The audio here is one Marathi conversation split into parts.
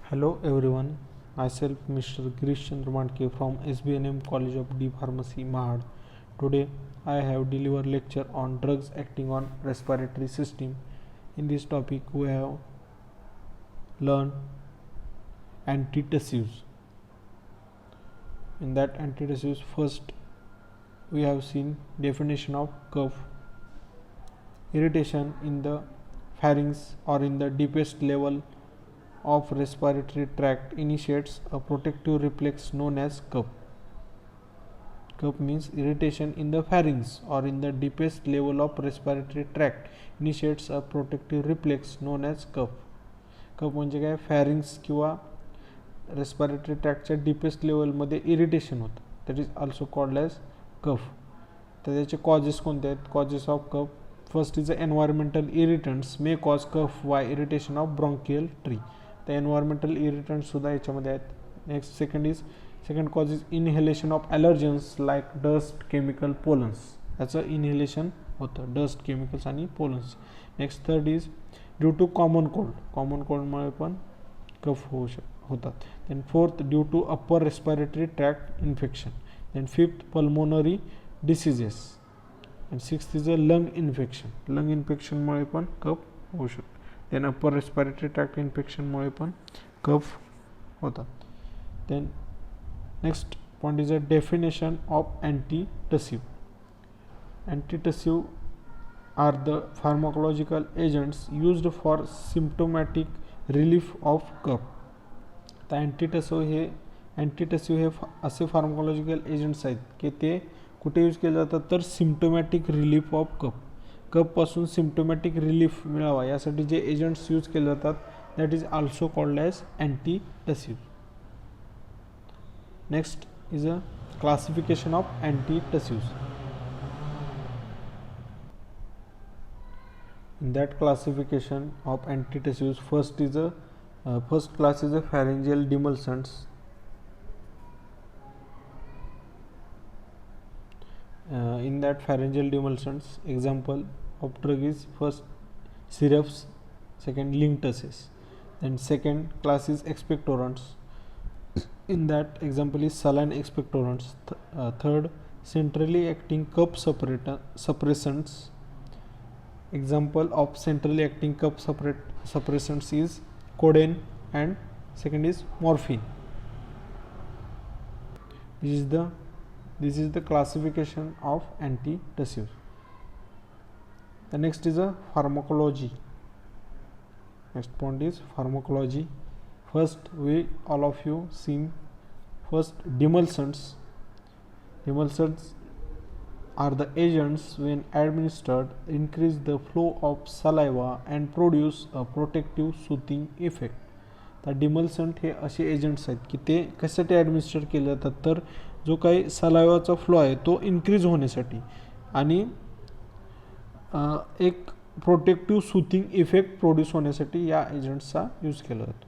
Hello everyone, myself Mr. Girish Chandra Mandke from SBNM College of D Pharmacy Mahad. Today I have delivered lecture on drugs acting on respiratory system. In this topic we have learned antitussives. In that antitussives, first we have seen definition of cough. Irritation in the pharynx or in the deepest level of respiratory tract initiates a protective reflex known as cough. Cough means irritation in the pharynx or in the deepest level of respiratory tract initiates a protective reflex known as cough. कफ म्हणजे काय, फॅरिंग्स किंवा रेस्पिरेटरी ट्रॅक्टच्या डीपेस्ट लेवलमध्ये इरिटेशन होतं, that is also called as cough. तर त्याचे कॉजेस कोणते आहेत? Causes of cough, first is environmental irritants may cause cough by irritation of bronchial tree. तर एन्व्हायरमेंटल इरिटंट्स सुद्धा याच्यामध्ये आहेत. Next second cause is inhalation of allergens like dust, chemical, pollens. याचं इनहेलेशन होतं, डस्ट, केमिकल्स आणि pollens. Next third is due to common कोल्डमुळे पण कफ होतात. Then fourth due to upper respiratory tract infection. Then fifth pulmonary diseases. And sixth is a lung इन्फेक्शनमुळे पण कफ होऊ शकतो. देन अप्पर रेस्पिरेटरी ट्रॅक्ट इन्फेक्शनमुळे पण कफ होतात. Then next point is a definition of antitussive. Antitussive are the pharmacological agents used for symptomatic relief of cough. तर अँटीटसिव्ह हे असे फार्माकोलॉजिकल एजंट्स आहेत की ते कुठे यूज केले जातात, तर सिम्प्टोमॅटिक रिलीफ ऑफ कफपासून सिम्प्टोमॅटिक रिलीफ मिळावा यासाठी जे एजंट्स यूज केले जातात that is also called as antitussive. Next is a classification of antitussives. In that classification of antitussives, first class is a pharyngeal demulcents. In that pharyngeal demulcents, example of drug is first syrups, second linctusses. Then second class is expectorants. In that example is saline expectorants. Third centrally acting cough suppressants. Example of centrally acting cough suppressants is codeine and second is morphine. This is the classification of antitussives. The next is a pharmacology. Next point is pharmacology. First we all of you seen first demulcents. Demulcents are the agents when administered increase the flow of saliva and produce a protective soothing effect. तर डिमल्संट हे असे एजंट्स आहेत की ते कशासाठी ॲडमिनिस्टर केले जातात, तर जो काही सलायवाचा फ्लो आहे तो इन्क्रीज होण्यासाठी आणि एक प्रोटेक्टिव्ह सूथिंग इफेक्ट प्रोड्यूस होण्यासाठी या एजंट्सचा यूज केला जातो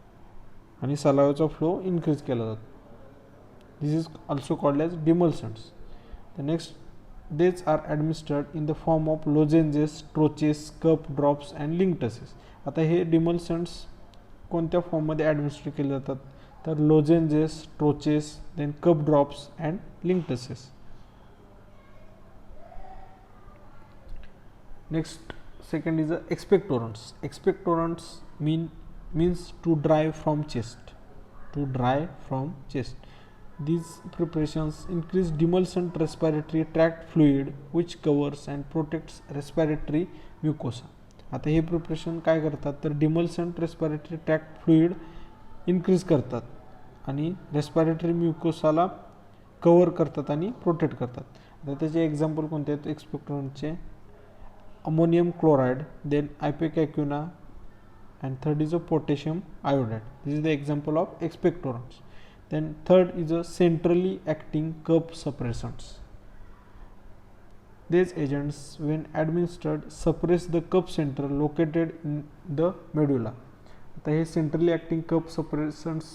आणि सलायवाचा फ्लो इन्क्रीज केला जातो. This is also called as demulcents. The next These are administered in the form of lozenges, troches, cup drops and linctusses. आता हे डिमल्संट्स कोणत्या फॉर्ममध्ये ॲडमिनिस्टर केले जातात, तर lozenges, troches, then cough drops and linctuses. Next second is expectorants. Expectorants means to dry from chest. These preparations increase demulcent respiratory tract fluid which covers and protects respiratory mucosa. आता हे प्रिपरेशन काय करतात, तर डिमल्संट रेस्पिरेटरी ट्रॅक्ट फ्लुइड इन्क्रीज करतात आणि रेस्पिरेटरी म्युकोसाला कव्हर करतात आणि प्रोटेक्ट करतात. आता त्याचे एक्झाम्पल कोणते आहेत एक्सपेक्टोरंटचे? Ammonium chloride, then ipecacuanha and third is a potassium iodide. This is the example of expectorants. Then third is a centrally acting cough suppressants. These agents when administered suppress the cough center located in the medulla. आता हे centrally acting cough suppressants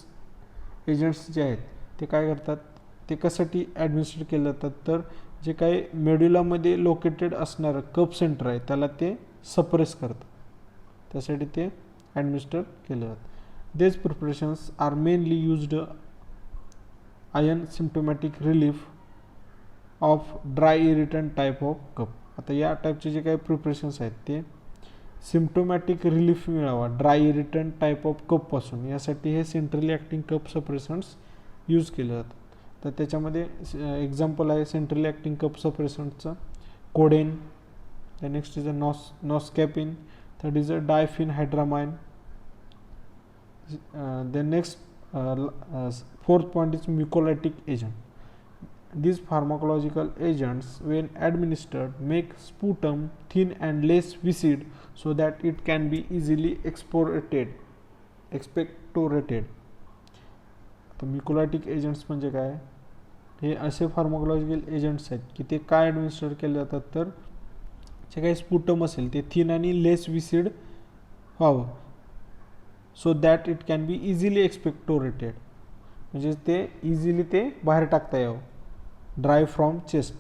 agents जे आहेत ते काय करतात, ते कशासाठी ॲडमिनिस्टर केले जातात, तर जे काही मेड्युलामध्ये लोकेटेड असणारं कफ सेंटर आहे त्याला ते सप्रेस करतात, त्यासाठी ते ॲडमिनिस्टर केलं जातं. These preparations are mainly used iron symptomatic relief of dry irritant type of cough. आता या टाईपचे जे काही प्रिपरेशन्स आहेत ते सिम्प्टोमॅटिक रिलीफ मिळावा ड्राय इरिटंट टाईप ऑफ कपपासून, यासाठी हे centrally acting cough suppressants use केले जातात. तर त्याच्यामध्ये एक्झाम्पल आहे सेंट्रली ॲक्टिंग कप सप्रेसंटचं codeine, the next is a noscapine, third is a diphenhydramine. The next fourth point is mucolytic agent. These pharmacological agents, when administered, make sputum thin and less viscid so that it can be easily expectorated. तर म्युकोलायटिक एजंट्स म्हणजे काय, हे असे फार्माकोलॉजिकल एजंट्स आहेत की ते काय ॲडमिनिस्टर केले जातात, तर जे काही स्पुटम असेल ते थिन आणि लेस विसिड व्हावं, so that it can be easily expectorated, म्हणजे ते इझिली ते बाहेर टाकता यावं, dry from chest.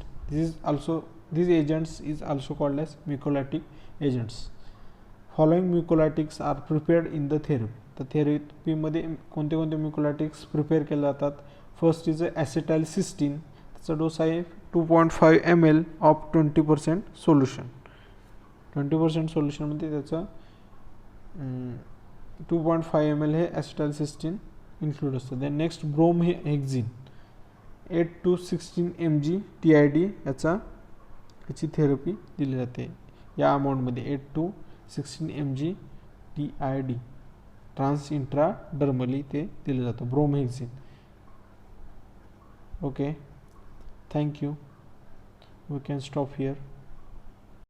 These agents is also called as mucolytic agents. Following mucolytics are prepared in the therapy. तर थेरपीमध्ये कोणते कोणते म्युकोलायटिक्स प्रिपेअर केले जातात. फर्स्ट इज ॲसिटाइलसिस्टीन, त्याचा डोस आहे 2.5 ml ऑफ 20% सोल्युशन. 20% सोल्युशनमध्ये त्याचं 2.5 ml हे ॲसिटाइलसिस्टीन इन्क्लूड असतं. Then next bromhexine 8 to 16 mg TID याची थेरपी दिली जाते या अमाऊंटमध्ये. 8 to 16 mg TID trans intradermally ते दिलं जातं bromhexine. Okay, thank you. We can stop here.